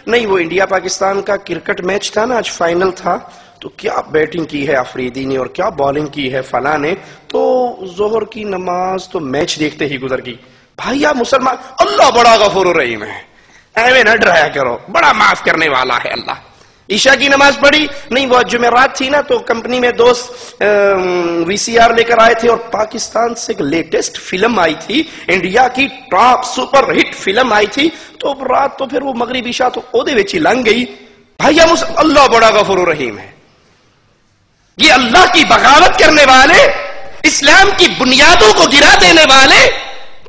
نہیں وہ انڈیا پاکستان کا کرکٹ میچ تھا نا، آج فائنل تھا، تو کیا بیٹنگ کی ہے آفریدی نے اور کیا بالنگ کی ہے فلاں نے، تو ظہر کی نماز تو میچ دیکھتے ہی گزر گئی. بھائی آپ مسلمان، اللہ بڑا غفور الرحیم ہے، ایویں نہ ڈرایا کرو، بڑا معاف کرنے والا ہے اللہ. عشاء کی نماز پڑھی نہیں، وہ جمعرات تھی نا، تو کمپنی میں دوست وی سی آر لے کر آئے تھے اور پاکستان سے ایک لیٹسٹ فلم آئی تھی، انڈیا کی ٹاپ سپر ہٹ فلم آئی تھی، تو رات تو پھر وہ مغرب عشاء تو اودے وچ ہی لنگ گئی. بھائی اللہ بڑا غفور الرحیم ہے. یہ اللہ کی بغاوت کرنے والے، اسلام کی بنیادوں کو گرا دینے والے،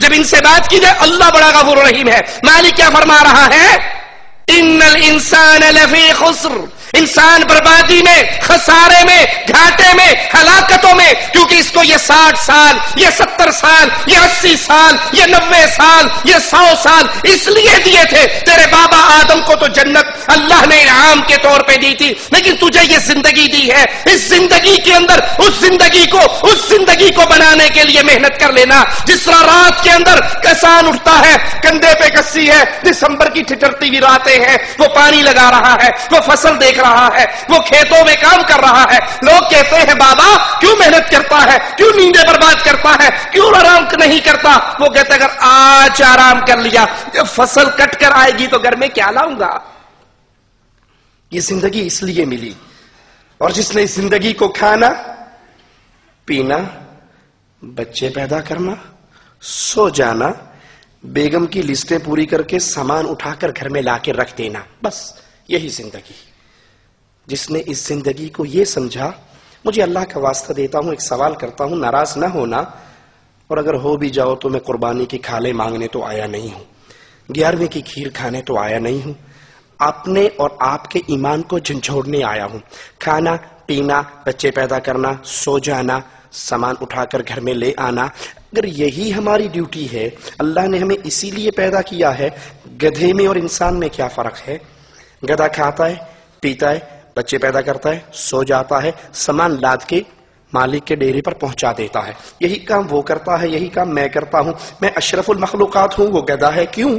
جب ان سے بات کی جائے اللہ بڑا غفور الرحیم ہے. مالک کیا فرما رہا ہے؟ ان الانسان لفی خسر، انسان بربادی میں، خسارے میں، گھاٹے میں، ہلاکتوں میں، کیونکہ اس کو یہ 60 سال، یہ 70 سال، یہ 80 سال، یہ 90 سال، یہ 100 سال اس لیے دیے تھے. تیرے بابا آدم کو تو جنت اللہ نے انعام کے طور پہ دی تھی، لیکن تجھے یہ زندگی دی ہے، اس زندگی کے اندر اس زندگی کو بنانے کے لیے محنت کر لینا. جس طرح رات کے اندر کسان اٹھتا ہے، کندھے پہ کسی ہے، دسمبر کی ٹھٹرتی ہوئی راتیں ہیں، وہ پانی لگا رہا ہے، وہ فصل دیکھ رہا ہے، وہ کھیتوں میں کام کر رہا ہے. لوگ کہتے ہیں بابا کیوں محنت کرتا ہے، کیوں نیندیں برباد کرتا ہے، کیوں آرام نہیں کرتا؟ وہ کہتے اگر آج آرام کر لیا، جب فصل کٹ کر آئے گی تو گھر میں کیا لاؤں گا؟ یہ زندگی اس لیے ملی، اور جس نے اس زندگی کو کھانا، پینا، بچے پیدا کرنا، سو جانا، بیگم کی لسٹیں پوری کر کے سامان اٹھا کر گھر میں لا کے رکھ دینا، بس یہی زندگی. جس نے اس زندگی کو یہ سمجھا، مجھے اللہ کا واسطہ دیتا ہوں، ایک سوال کرتا ہوں، ناراض نہ ہونا، اور اگر ہو بھی جاؤ تو میں قربانی کی کھالے مانگنے تو آیا نہیں ہوں، 11ویں کی کھیر کھانے تو آیا نہیں ہوں، اپنے اور آپ کے ایمان کو جھنجھوڑنے آیا ہوں. کھانا، پینا، بچے پیدا کرنا، سو جانا، سامان اٹھا کر گھر میں لے آنا، اگر یہی ہماری ڈیوٹی ہے، اللہ نے ہمیں اسی لیے پیدا کیا ہے. گدھے میں اور انسان میں کیا فرق ہے؟ گدھا کھاتا ہے، پیتا ہے، بچے پیدا کرتا ہے، سو جاتا ہے، سامان لاد کے مالک کے ڈیرے پر پہنچا دیتا ہے. یہی کام وہ کرتا ہے، یہی کام میں کرتا ہوں. میں اشرف المخلوقات ہوں، وہ گدھا ہے. کیوں؟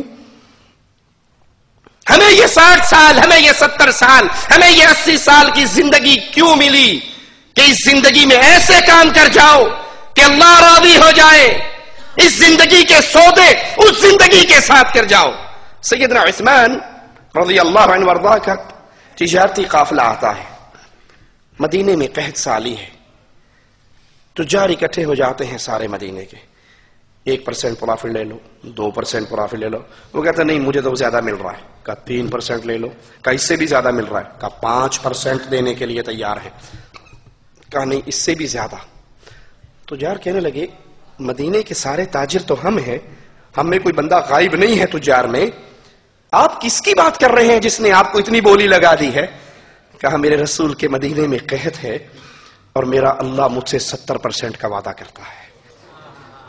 ہمیں یہ 60 سال، ہمیں یہ 70 سال، ہمیں یہ 80 سال کی زندگی کیوں ملی کہ اس زندگی میں ایسے کام کر جاؤ کہ اللہ راضی ہو جائے، اس زندگی کے سودے اس زندگی کے ساتھ کر جاؤ. سیدنا عثمان رضی اللہ عنہ وارضاہ کا تجارتی قافلہ آتا ہے، مدینے میں قحط سالی ہے، تجار اکٹھے ہو جاتے ہیں سارے مدینے کے. 1% پرافٹ لے لو، 2% پرافٹ لے لو. وہ کہتا نہیں مجھے تو زیادہ مل رہا ہے. کہا 3% لے لو. کہا اس سے بھی زیادہ مل رہا ہے. کہا 5% دینے کے لیے تیار ہے. کہا نہیں اس سے بھی زیادہ. تجار کہنے لگے مدینے کے سارے تاجر تو ہم ہیں، ہم میں کوئی بندہ غائب نہیں ہے تجار میں، آپ کس کی بات کر رہے ہیں جس نے آپ کو اتنی بولی لگا دی ہے؟ کہا میرے رسول کے مدینے میں قحط ہے اور میرا اللہ مجھ سے 70% کا وعدہ کرتا ہے.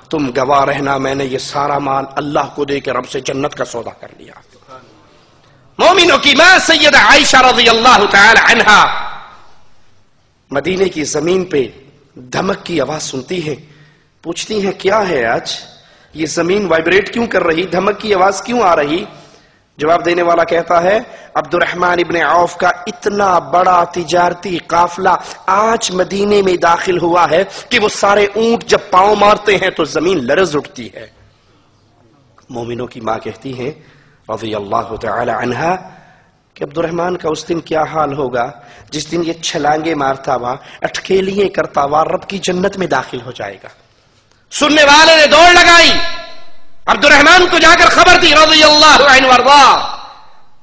تم گواہ رہنا، میں نے یہ سارا مال اللہ کو دے کے رب سے جنت کا سودا کر لیا. مومنوں کی ماں سیدہ عائشہ رضی اللہ تعالی عنہا مدینے کی زمین پہ دھمک کی آواز سنتی ہے، پوچھتی ہیں کیا ہے آج یہ زمین وائبریٹ کیوں کر رہی، دھمک کی آواز کیوں آ رہی؟ جواب دینے والا کہتا ہے عبد الرحمن ابن عوف کا اتنا بڑا تجارتی قافلہ آج مدینے میں داخل ہوا ہے کہ وہ سارے اونٹ جب پاؤں مارتے ہیں تو زمین لرز اٹھتی ہے. مومنوں کی ماں کہتی ہیں رضی اللہ تعالی عنہا کہ عبد الرحمن کا اس دن کیا حال ہوگا جس دن یہ چھلانگے مارتا ہوا، اٹکیلیاں کرتا ہوا رب کی جنت میں داخل ہو جائے گا. سننے والے نے دوڑ لگائی، عبد الرحمن کو جا کر خبر دی رضی اللہ عنہ وارضاہ.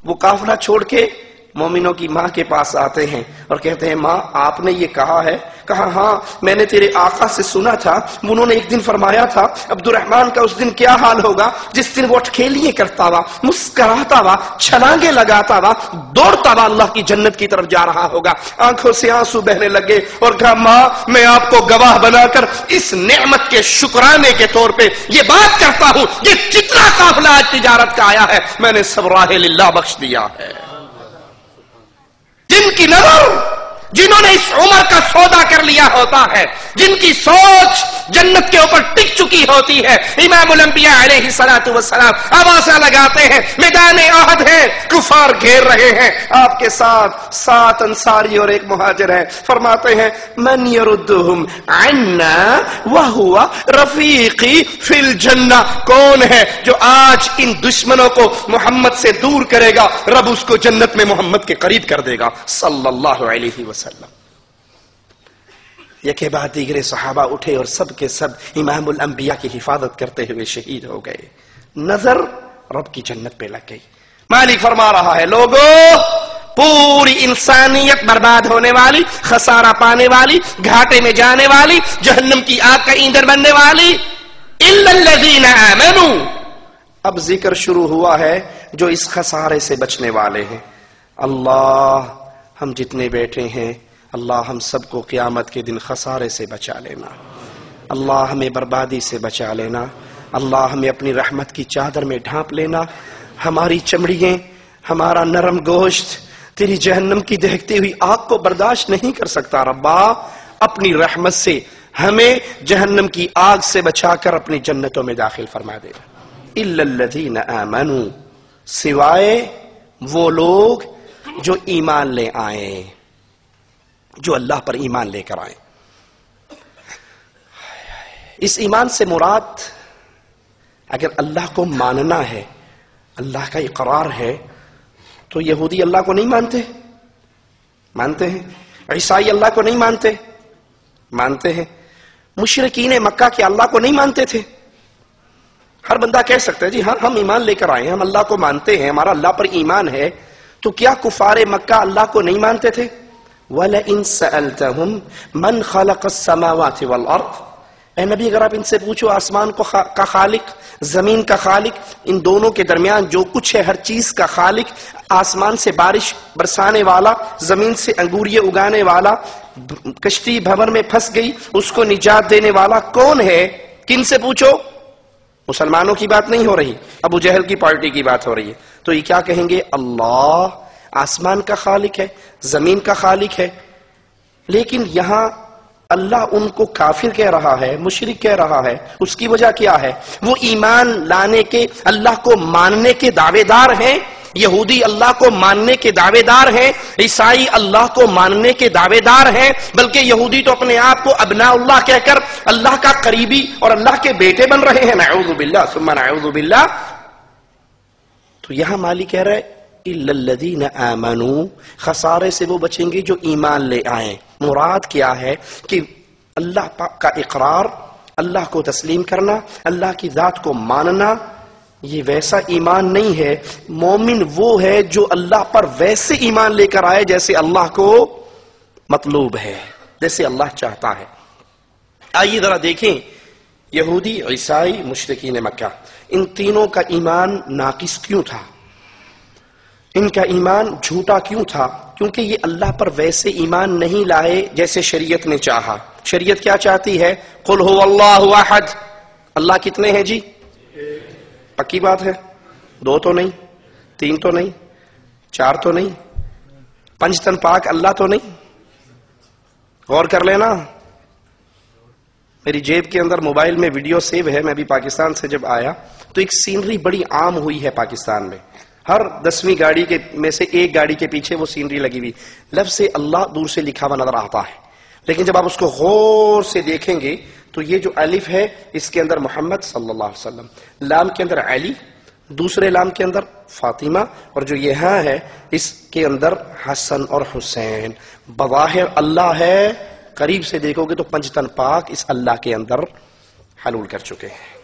وہ قافلہ چھوڑ کے مومنوں کی ماں کے پاس آتے ہیں اور کہتے ہیں ماں آپ نے یہ کہا ہے؟ کہا ہاں میں نے تیرے آقا سے سنا تھا، انہوں نے ایک دن فرمایا تھا عبد الرحمن کا اس دن کیا حال ہوگا جس دن وہ اٹکیلیاں کرتا ہوا، مسکراتا ہوا، چھلانگے لگاتا ہوا، دوڑتا ہوا اللہ کی جنت کی طرف جا رہا ہوگا. آنکھوں سے آنسو بہنے لگے اور کہا ماں میں آپ کو گواہ بنا کر اس نعمت کے شکرانے کے طور پہ یہ بات کرتا ہوں، یہ کتنا قافلہ آج تجارت کا آیا ہے میں نے سب راہ للہ بخش دیا ہے. جن کی نظر جنہوں نے اس عمر کا سودا کر لیا ہوتا ہے، جن کی سوچ جنت کے اوپر ٹک چکی ہوتی ہے، امام الانبیاء علیہ الصلوۃ والسلام آوازیں لگاتے ہیں، میدان احد ہے، کفار گھیر رہے ہیں، آپ کے ساتھ 7 انصاری اور 1 مہاجر ہے، فرماتے ہیں من یردہم عنا وہو رفیقی فی الجنہ، کون ہے جو آج ان دشمنوں کو محمد سے دور کرے گا، رب اس کو جنت میں محمد کے قریب کر دے گا صلی اللہ علیہ وسلم۔ یکے بعد دیگرے صحابہ اٹھے اور سب کے سب امام الانبیاء کی حفاظت کرتے ہوئے شہید ہو گئے، نظر رب کی جنت پہ لگ گئی۔ مالک فرما رہا ہے لوگو، پوری انسانیت برباد ہونے والی، خسارہ پانے والی، گھاٹے میں جانے والی، جہنم کی آگ کا ایندھن بننے والی، الا الذین آمنوا، اب ذکر شروع ہوا ہے جو اس خسارے سے بچنے والے ہیں۔ اللہ ہم جتنے بیٹھے ہیں، اللہ ہم سب کو قیامت کے دن خسارے سے بچا لینا، اللہ ہمیں بربادی سے بچا لینا، اللہ ہمیں اپنی رحمت کی چادر میں ڈھانپ لینا، ہماری چمڑیاں، ہمارا نرم گوشت تیری جہنم کی دہکتی ہوئی آگ کو برداشت نہیں کر سکتا، ربا اپنی رحمت سے ہمیں جہنم کی آگ سے بچا کر اپنی جنتوں میں داخل فرما دے۔ الا الذین آمنوا، سوائے وہ لوگ جو ایمان لے آئیں، جو اللہ پر ایمان لے کر آئیں۔ اس ایمان سے مراد اگر اللہ کو ماننا ہے، اللہ کا اقرار ہے، تو یہودی اللہ کو نہیں مانتے؟ مانتے ہیں۔ عیسائی اللہ کو نہیں مانتے؟ مانتے ہیں۔ مشرکین مکہ کے اللہ کو نہیں مانتے تھے؟ ہر بندہ کہہ سکتا ہے جی ہاں ہم ایمان لے کر آئے ہیں، ہم اللہ کو مانتے ہیں، ہمارا اللہ پر ایمان ہے، تو کیا کفار مکہ اللہ کو نہیں مانتے تھے؟ وَلَئِن سَأَلْتَهُمْ مَنْ خَلَقَ السَّمَاوَاتِ وَالْأَرْضِ، اے نبی اگر آپ ان سے پوچھو آسمان کا خالق، زمین کا خالق، ان دونوں کے درمیان جو کچھ ہے ہر چیز کا خالق، آسمان سے بارش برسانے والا، زمین سے انگوریے اگانے والا، کشتی بھنور میں پھنس گئی اس کو نجات دینے والا کون ہے؟ کن سے پوچھو؟ مسلمانوں کی بات نہیں ہو رہی، ابو جہل کی پارٹی کی بات ہو رہی ہے۔ تو یہ کیا کہیں گے؟ اللہ آسمان کا خالق ہے، زمین کا خالق ہے۔ لیکن یہاں اللہ ان کو کافر کہہ رہا ہے، مشرک کہہ رہا ہے، اس کی وجہ کیا ہے؟ وہ ایمان لانے کے، اللہ کو ماننے کے دعوے دار ہیں، یہودی اللہ کو ماننے کے دعوے دار ہیں، عیسائی اللہ کو ماننے کے دعوے دار ہیں، بلکہ یہودی تو اپنے آپ کو ابناء اللہ کہہ کر اللہ کا قریبی اور اللہ کے بیٹے بن رہے ہیں، نعوذ باللہ ثم نعوذ باللہ۔ تو یہاں مالی کہہ رہے الا الذین آمنوا، خسارے سے وہ بچیں گے جو ایمان لے آئیں۔ مراد کیا ہے کہ اللہ پاک کا اقرار، اللہ کو تسلیم کرنا، اللہ کی ذات کو ماننا، یہ ویسا ایمان نہیں ہے۔ مومن وہ ہے جو اللہ پر ویسے ایمان لے کر آئے جیسے اللہ کو مطلوب ہے، جیسے اللہ چاہتا ہے۔ آئیے ذرا دیکھیں یہودی، عیسائی، مشرکین مکہ، ان تینوں کا ایمان ناقص کیوں تھا؟ ان کا ایمان جھوٹا کیوں تھا؟ کیونکہ یہ اللہ پر ویسے ایمان نہیں لائے جیسے شریعت نے چاہا۔ شریعت کیا چاہتی ہے؟ قل هو اللہ احد، اللہ کتنے ہیں جی؟ پکی بات ہے، 2 تو نہیں، 3 تو نہیں، 4 تو نہیں، 5 تن پاک اللہ تو نہیں؟ غور کر لینا۔ میری جیب کے اندر موبائل میں ویڈیو سیو ہے، میں بھی پاکستان سے جب آیا تو ایک سینری بڑی عام ہوئی ہے پاکستان میں، ہر 10ویں گاڑی کے میں سے ایک گاڑی کے پیچھے وہ سینری لگی ہوئی، لفظ اللہ دور سے لکھا ہوا نظر آتا ہے، لیکن جب آپ اس کو غور سے دیکھیں گے تو یہ جو الف ہے اس کے اندر محمد صلی اللہ علیہ وسلم، لام کے اندر علی، دوسرے لام کے اندر فاطمہ، اور جو یہاں ہے اس کے اندر حسن اور حسین۔ بظاہر اللہ ہے، قریب سے دیکھو گے تو 5 تن پاک اس اللہ کے اندر حلول کر چکے ہیں۔